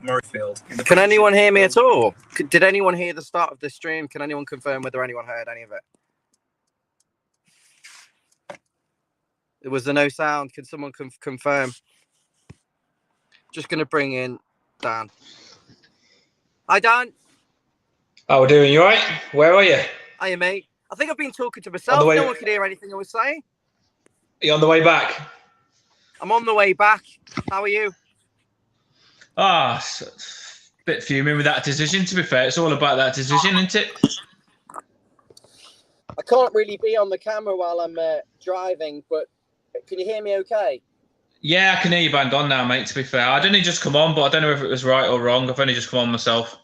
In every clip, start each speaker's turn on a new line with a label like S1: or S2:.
S1: Murrayfield.
S2: Can anyone hear me at all? Did anyone hear the start of the stream? Can anyone confirm whether anyone heard any of it? Was there no sound? Can someone confirm? Just going to bring in Dan. Hi, Dan.
S3: How are we doing? You all right? Where are you?
S2: Hiya, mate. I think I've been talking to myself. No one could hear anything I was saying.
S3: Are you on the way back?
S2: I'm on the way back. How are you?
S3: A bit fuming with that decision, to be fair. It's all about that decision, isn't it?
S2: I can't really be on the camera while I'm driving, but can you hear me okay?
S3: Yeah, I can hear you bang on now, mate, to be fair. I'd only just come on, but I don't know if it was right or wrong. I've only just come on myself.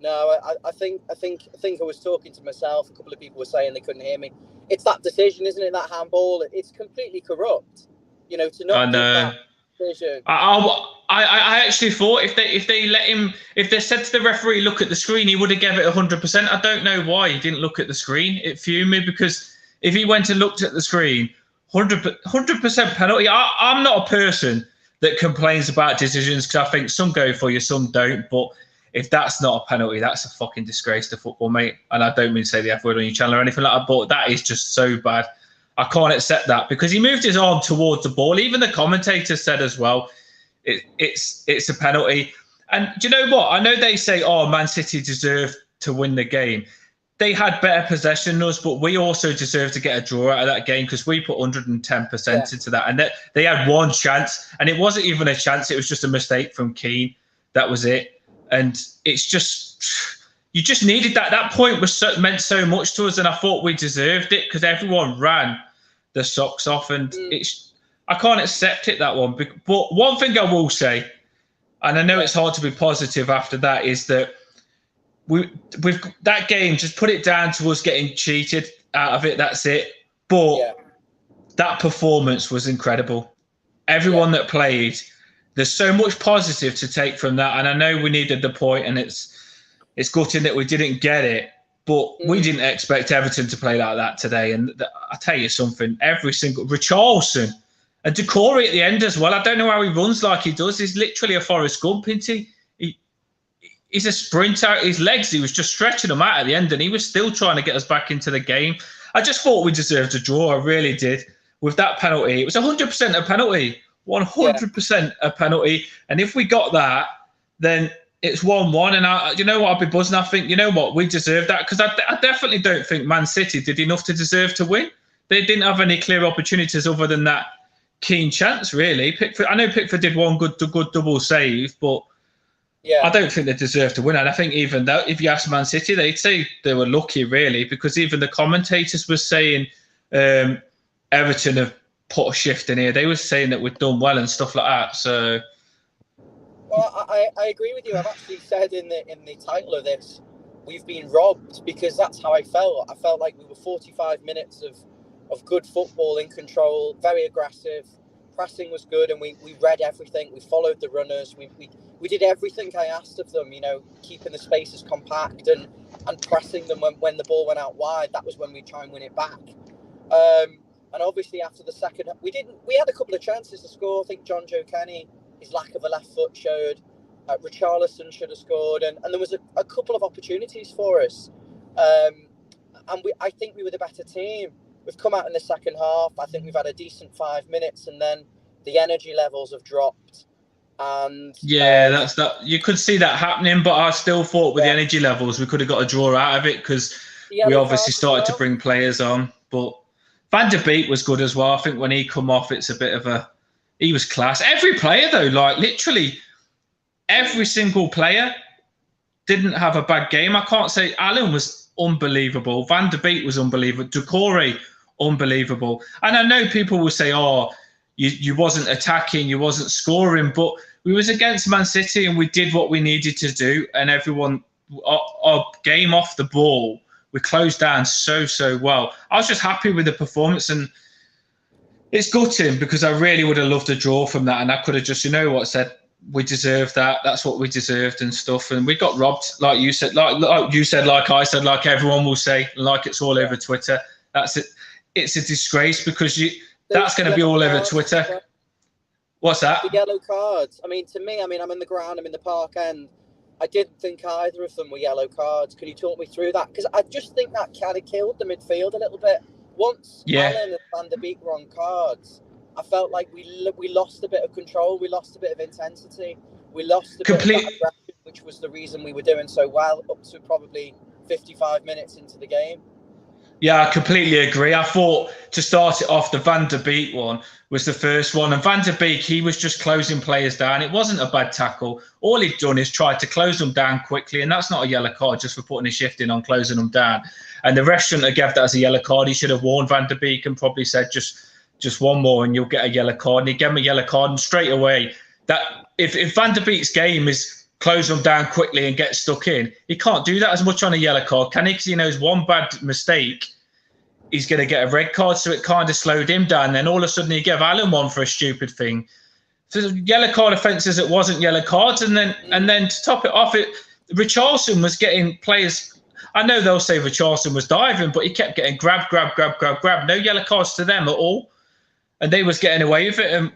S2: No, I think I was talking to myself. A couple of people were saying they couldn't hear me. It's that decision, isn't it? That handball. It's completely corrupt. You know, to not give that decision.
S3: I actually thought if they let him, if they said to the referee, look at the screen, he would have given it 100%. I don't know why he didn't look at the screen. It fumed me because if he went and looked at the screen, 100% penalty. I'm not a person that complains about decisions because I think some go for you, some don't. But if that's not a penalty, that's a fucking disgrace to football, mate. And I don't mean to say the F word on your channel or anything like that, but that is just so bad. I can't accept that because he moved his arm towards the ball. Even the commentator said as well, it's a penalty. And do you know what? I know they say, oh, Man City deserved to win the game. They had better possession than us, but we also deserved to get a draw out of that game because we put 110% into that. And they had one chance, and it wasn't even a chance. It was just a mistake from Keane. That was it. And it's just, you just needed that. That point meant so much to us, and I thought we deserved it because everyone ran the socks off, and I can't accept it, that one. But one thing I will say, and I know it's hard to be positive after that, is that we've that game, just put it down to us getting cheated out of it. That's it. But that performance was incredible. Everyone that played, there's so much positive to take from that. And I know we needed the point, and it's gutting that we didn't get it. But we didn't expect Everton to play like that today. And I tell you something, every single Richarlison and Decore at the end as well. I don't know how he runs like he does. He's literally a Forrest Gump, isn't he? He's a sprinter. His legs, he was just stretching them out at the end, and he was still trying to get us back into the game. I just thought we deserved a draw. I really did. With that penalty, it was 100% a penalty. 100% a penalty. And if we got that, then it's 1-1. And you know what? I'll be buzzing. I think, you know what? We deserve that because I definitely don't think Man City did enough to deserve to win. They didn't have any clear opportunities other than that Keane chance, really. I know Pickford did one good double save, but I don't think they deserve to win. And I think even though, if you ask Man City, they'd say they were lucky, really, because even the commentators were saying Everton have put a shift in here. They were saying that we've done well and stuff like that. So,
S2: well, I agree with you. I've actually said in the title of this, we've been robbed, because that's how I felt. I felt like we were 45 minutes of good football, in control, very aggressive. Pressing was good, and we read everything. We followed the runners. We did everything I asked of them, you know, keeping the spaces compact and pressing them when the ball went out wide. That was when we try and win it back. And obviously after the second, we had a couple of chances to score. I think John Joe Kenny, his lack of a left foot showed. Richarlison should have scored, and there was a couple of opportunities for us. And I think we were the better team. We've come out in the second half. I think we've had a decent 5 minutes, and then the energy levels have dropped. And
S3: that's that. You could see that happening, but I still thought with the energy levels, we could have got a draw out of it because we obviously started to bring players on. But Van der Beek was good as well. I think when he come off, it's a bit of he was class. Every player though, like literally every single player didn't have a bad game. I can't say Allen was unbelievable. Van der Beek was unbelievable. Decore, unbelievable. And I know people will say, oh, you wasn't attacking, you wasn't scoring, but we was against Man City and we did what we needed to do. And everyone, our game off the ball, we closed down so well. I was just happy with the performance, and it's gutting because I really would have loved a draw from that. And I could have just, you know what, said, we deserved that. That's what we deserved and stuff. And we got robbed, like you said, like you said, like I said, like everyone will say, like it's all over Twitter. That's it. It's a disgrace because that's going to be all over Twitter. What's that?
S2: The yellow cards. I mean, to me, I'm in the ground, I'm in the park end. I didn't think either of them were yellow cards. Can you talk me through that? Because I just think that kind of killed the midfield a little bit. Once Allen and Van der Beek were on cards, I felt like we lost a bit of control. We lost a bit of intensity. We lost a bit of that aggression, which was the reason we were doing so well up to probably 55 minutes into the game.
S3: Yeah, I completely agree. I thought to start it off, the Van der Beek one was the first one. And Van der Beek, he was just closing players down. It wasn't a bad tackle. All he'd done is tried to close them down quickly. And that's not a yellow card just for putting his shift in on closing them down. And the ref shouldn't have given that as a yellow card. He should have warned Van der Beek and probably said, just one more and you'll get a yellow card. And he gave him a yellow card. And straight away, that if Van der Beek's game is close them down quickly and get stuck in, he can't do that as much on a yellow card, can he? Because he knows one bad mistake, he's going to get a red card. So it kind of slowed him down. Then all of a sudden he gave Allen one for a stupid thing. So yellow card offences, it wasn't yellow cards. And then to top it off, Richarlison was getting players. I know they'll say Richarlison was diving, but he kept getting grab. No yellow cards to them at all. And they was getting away with it,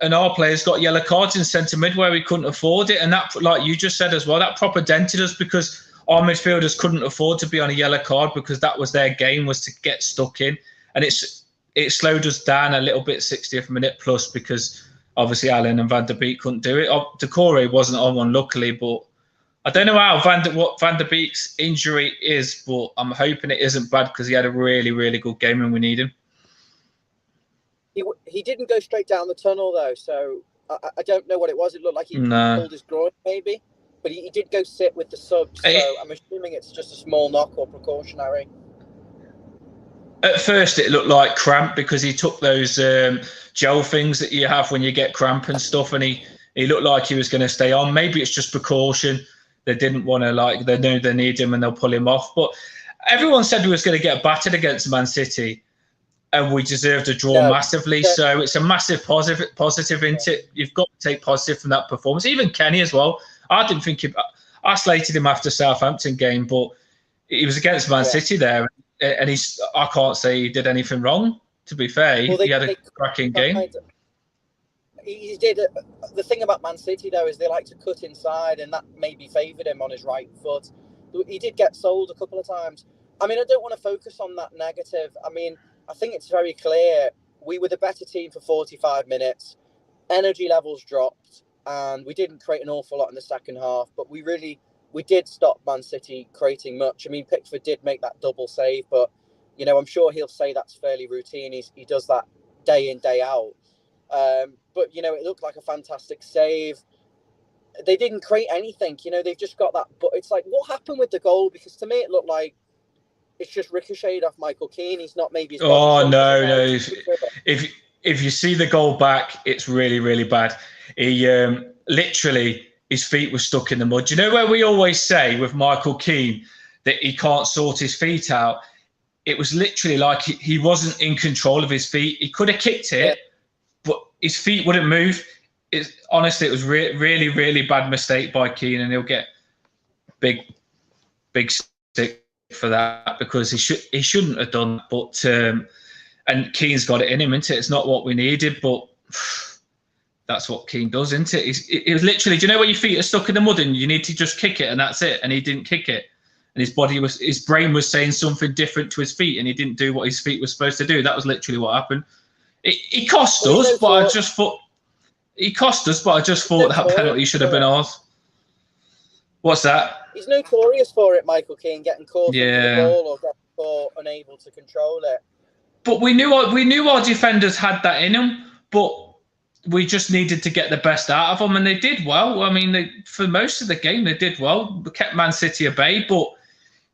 S3: and our players got yellow cards in centre mid where we couldn't afford it. And that, like you just said as well, that proper dented us because our midfielders couldn't afford to be on a yellow card because that was their game, was to get stuck in. And it slowed us down a little bit 60th minute plus because obviously Allen and Van der Beek couldn't do it. Decore wasn't on one, luckily, but I don't know what Van der Beek's injury is, but I'm hoping it isn't bad because he had a really, really good game and we need him.
S2: He didn't go straight down the tunnel, though, so I don't know what it was. It looked like he pulled his groin, maybe. But he did go sit with the subs, so I'm assuming it's just a small knock or precautionary.
S3: At first, it looked like cramp because he took those gel things that you have when you get cramp and stuff, and he looked like he was going to stay on. Maybe it's just precaution. They didn't want to, they know they need him and they'll pull him off. But everyone said we was going to get battered against Man City. And we deserved a draw massively. So it's a massive positive into it. You've got to take positive from that performance. Even Kenny as well. I didn't think I slated him after Southampton game, but he was against Man City there. And I can't say he did anything wrong, to be fair. He had a cracking game.
S2: He did. The thing about Man City, though, is they like to cut inside, and that maybe favoured him on his right foot. He did get sold a couple of times. I mean, I don't want to focus on that negative. I mean, I think it's very clear we were the better team for 45 minutes. Energy levels dropped, and we didn't create an awful lot in the second half. But we did stop Man City creating much. I mean, Pickford did make that double save, but I'm sure he'll say that's fairly routine. He does that day in, day out. But it looked like a fantastic save. They didn't create anything. They've just got that. But it's like, what happened with the goal? Because to me, it looked like it's just ricocheted off Michael Keane. He's not maybe.
S3: No. If you see the goal back, it's really, really bad. He literally, his feet were stuck in the mud. You know where we always say with Michael Keane that he can't sort his feet out? It was literally like he wasn't in control of his feet. He could have kicked it, but his feet wouldn't move. Honestly, it was really, really bad mistake by Keane, and he'll get big stick for that because he shouldn't have done. But and Keane's got it in him, isn't it? It's not what we needed, but that's what Keane does, isn't it? It was literally, do you know where your feet are stuck in the mud and you need to just kick it and that's it? And he didn't kick it, and his brain was saying something different to his feet, and he didn't do what his feet were supposed to do. That was literally what happened. It cost us, but I just thought that penalty should have been ours. What's that?
S2: He's notorious for it, Michael Keane, getting caught in the ball or getting caught unable to control it.
S3: But we knew our defenders had that in them, but we just needed to get the best out of them, and they did well. I mean, for most of the game, they did well. We kept Man City at bay, but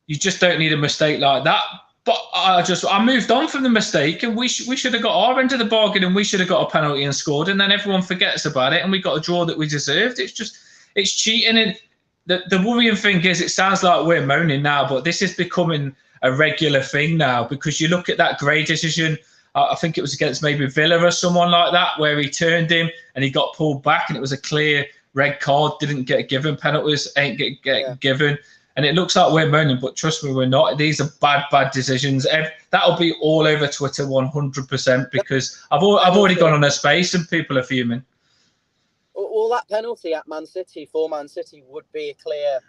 S3: you just don't need a mistake like that. But I moved on from the mistake, and we should have got our end of the bargain, and we should have got a penalty and scored, and then everyone forgets about it, and we got a draw that we deserved. It's cheating. And the worrying thing is, it sounds like we're moaning now, but this is becoming a regular thing now, because you look at that Gray decision. I think it was against maybe Villa or someone like that, where he turned him and he got pulled back, and it was a clear red card. Didn't get given. Penalties ain't get given. And it looks like we're moaning, but trust me, we're not. These are bad decisions. That'll be all over Twitter 100%, because I've already gone on a space and people are fuming.
S2: Well, that penalty at Man City for Man City would be a clear.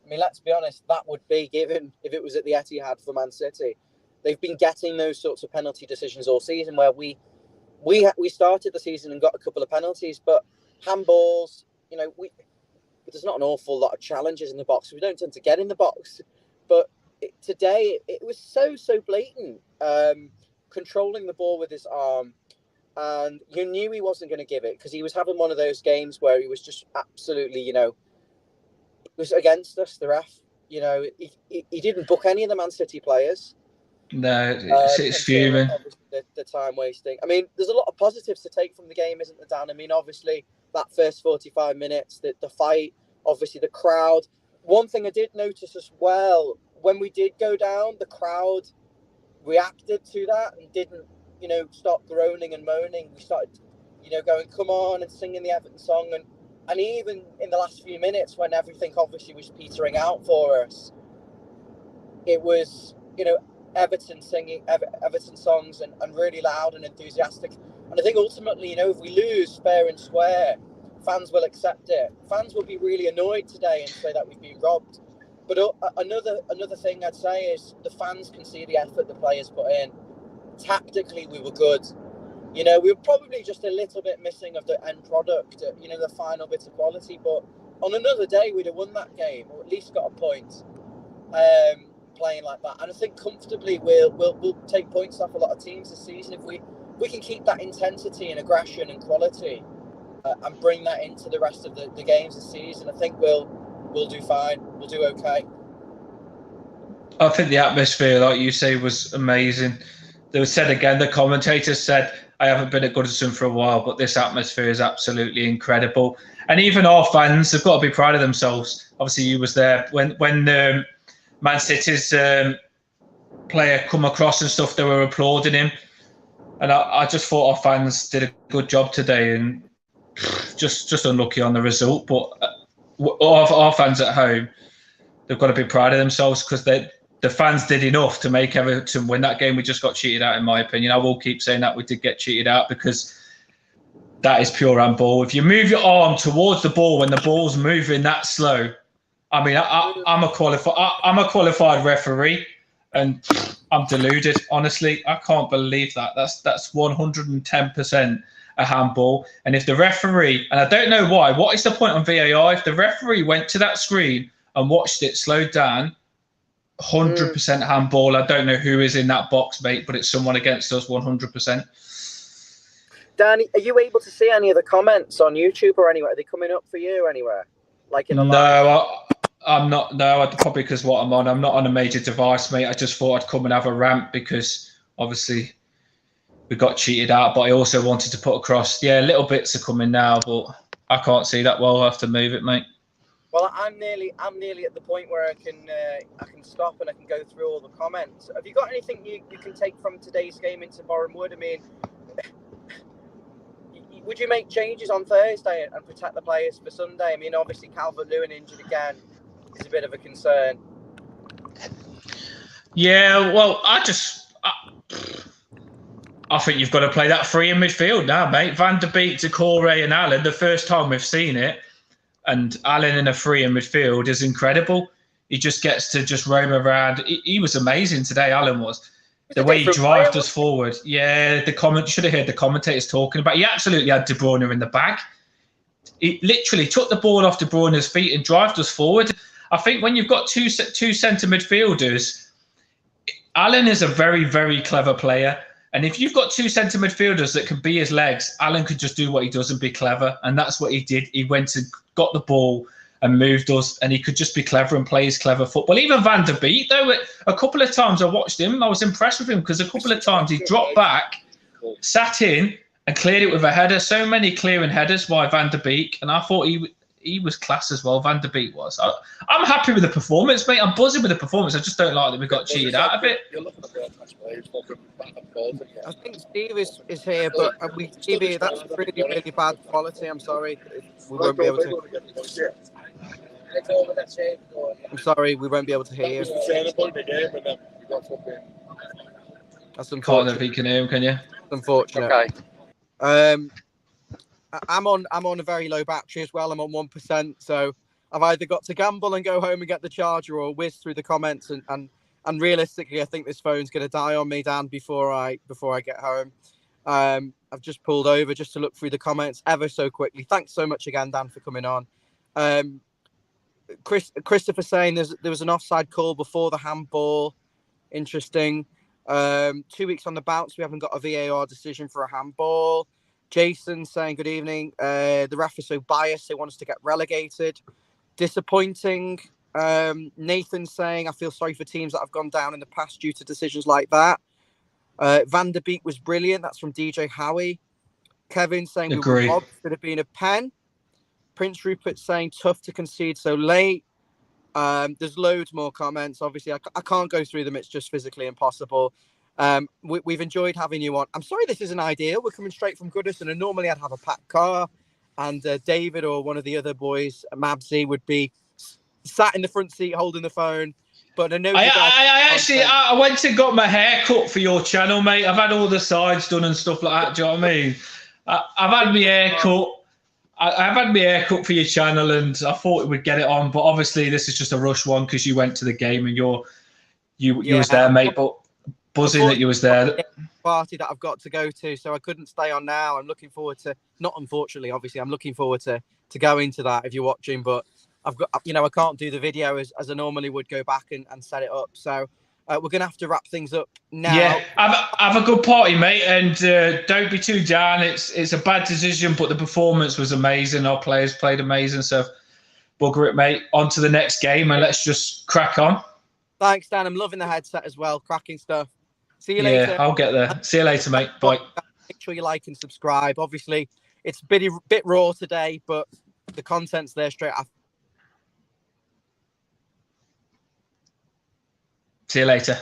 S2: I mean, let's be honest, that would be given if it was at the Etihad for Man City. They've been getting those sorts of penalty decisions all season, where we started the season and got a couple of penalties, but handballs, there's not an awful lot of challenges in the box. We don't tend to get in the box, but today it was so blatant, controlling the ball with his arm, and you knew he wasn't going to give it because he was having one of those games where he was just absolutely, was against us, the ref. He didn't book any of the Man City players.
S3: No, it's fuming.
S2: The time wasting. I mean, there's a lot of positives to take from the game, isn't there, Dan? I mean, obviously, that first 45 minutes, the fight, obviously the crowd. One thing I did notice as well, when we did go down, the crowd reacted to that and didn't, stop groaning and moaning. We started, going, come on, and singing the Everton song. And even in the last few minutes, when everything obviously was petering out for us, it was, Everton singing Everton songs and really loud and enthusiastic. And I think ultimately, if we lose fair and square, fans will accept it. Fans will be really annoyed today and say that we've been robbed. But another thing I'd say is the fans can see the effort the players put in. Tactically, we were good. We were probably just a little bit missing of the end product, the final bit of quality. But on another day, we'd have won that game, or at least got a point, playing like that. And I think comfortably we'll take points off a lot of teams this season if we can keep that intensity and aggression and quality and bring that into the rest of the games this season. I think we'll do fine. We'll do okay.
S3: I think the atmosphere, like you say, was amazing. They said again, the commentators said, I haven't been at Goodison for a while, but this atmosphere is absolutely incredible. And even our fans have got to be proud of themselves. Obviously, you was there when Man City's player come across and stuff, they were applauding him. And I just thought our fans did a good job today, and just unlucky on the result. But our fans at home, they've got to be proud of themselves because the fans did enough to make Everton win that game. We just got cheated out, in my opinion. I will keep saying that we did get cheated out because that is pure handball. If you move your arm towards the ball when the ball's moving that slow, I mean, I'm a qualified referee, and I'm deluded. Honestly, I can't believe that. That's 110% a handball. And if the referee, and I don't know why, what is the point on VAR? If the referee went to that screen and watched it slowed down, 100% handball. I don't know who is in that box, mate, but it's someone against us, 100%.
S2: Danny, are you able to see any of the comments on YouTube or anywhere? Are they coming up for you anywhere? Like in a live?
S3: I'm not. No, probably because what I'm on. I'm not on a major device, mate. I just thought I'd come and have a rant because obviously we got cheated out. But I also wanted to put across, little bits are coming now, but I can't see that well. I'll have to move it, mate.
S2: Well, I'm nearly at the point where I can stop and I can go through all the comments. Have you got anything you can take from today's game into Boreham Wood? I mean, would you make changes on Thursday and protect the players for Sunday? I mean, obviously Calvert-Lewin injured again is a bit of a concern.
S3: Yeah, well, I think you've got to play that three in midfield now, mate. Van der Beek, Decore and Allen, the first time we've seen it. And Allen in a free in midfield is incredible. He just gets to just roam around. He was amazing today, Allen was. The way he drove us forward. Yeah, should have heard the commentators talking about it. He absolutely had De Bruyne in the bag. He literally took the ball off De Bruyne's feet and drove us forward. I think when you've got two centre midfielders, Allen is a very, very clever player. And if you've got two centre midfielders that can be his legs, Allen could just do what he does and be clever. And that's what he did. He went and got the ball and moved us, and he could just be clever and play his clever football. Even Van der Beek, though, a couple of times I watched him, I was impressed with him because a couple of times he dropped back, sat in and cleared it with a header. So many clearing headers by Van der Beek, and I thought he was class as well, Van der Beek was. I'm happy with the performance, mate. I'm buzzing with the performance. I just don't like that we got cheated out of it.
S2: I think Steve is here, but Stevie, that's really, really bad quality. I'm sorry. We won't be able to. I'm sorry, we won't be able to hear you. That's unfortunate.
S3: Can't know if he can hear him, can you?
S2: Unfortunate.
S1: Okay.
S2: I'm on a very low battery as well. I'm on 1%, so I've either got to gamble and go home and get the charger, or whiz through the comments and realistically, I think this phone's going to die on me, Dan, before I get home. I've just pulled over just to look through the comments ever so quickly. Thanks so much again, Dan, for coming on. Christopher saying there was an offside call before the handball. Interesting. 2 weeks on the bounce, we haven't got a VAR decision for a handball. Jason saying good evening. The ref is so biased, they want us to get relegated. Disappointing. Nathan saying I feel sorry for teams that have gone down in the past due to decisions like that. Van der Beek was brilliant. That's from DJ Howie. Kevin saying we were robbed, could have been a pen. Prince Rupert saying tough to concede so late. There's loads more comments. Obviously, I can't go through them. It's just physically impossible. We've enjoyed having you on. I'm sorry this isn't ideal. We're coming straight from Goodison, and normally I'd have a packed car, and David or one of the other boys, Mabsy, would be sat in the front seat holding the phone. But I know you guys.
S3: I went and got my hair cut for your channel, mate. I've had all the sides done and stuff like that. Do you know what I mean? I've had my hair cut. I've had my hair cut for your channel, and I thought it would get it on, but obviously this is just a rush one because you went to the game and you was there, mate. But buzzing that you was there.
S2: Party that I've got to go to, so I couldn't stay on now. I'm looking forward to, not unfortunately, obviously, I'm looking forward to going to that if you're watching, but I've got, I can't do the video as I normally would, go back and set it up. So we're going to have to wrap things up now.
S3: Yeah, have a good party, mate, and don't be too down. It's a bad decision, but the performance was amazing. Our players played amazing, so bugger it, mate. On to the next game, and let's just crack on.
S2: Thanks, Dan. I'm loving the headset as well. Cracking stuff. See you later.
S3: Yeah, I'll get there. See you later, mate. Bye.
S2: Make sure you like and subscribe. Obviously, it's a bit raw today, but the content's there straight after.
S3: See you later.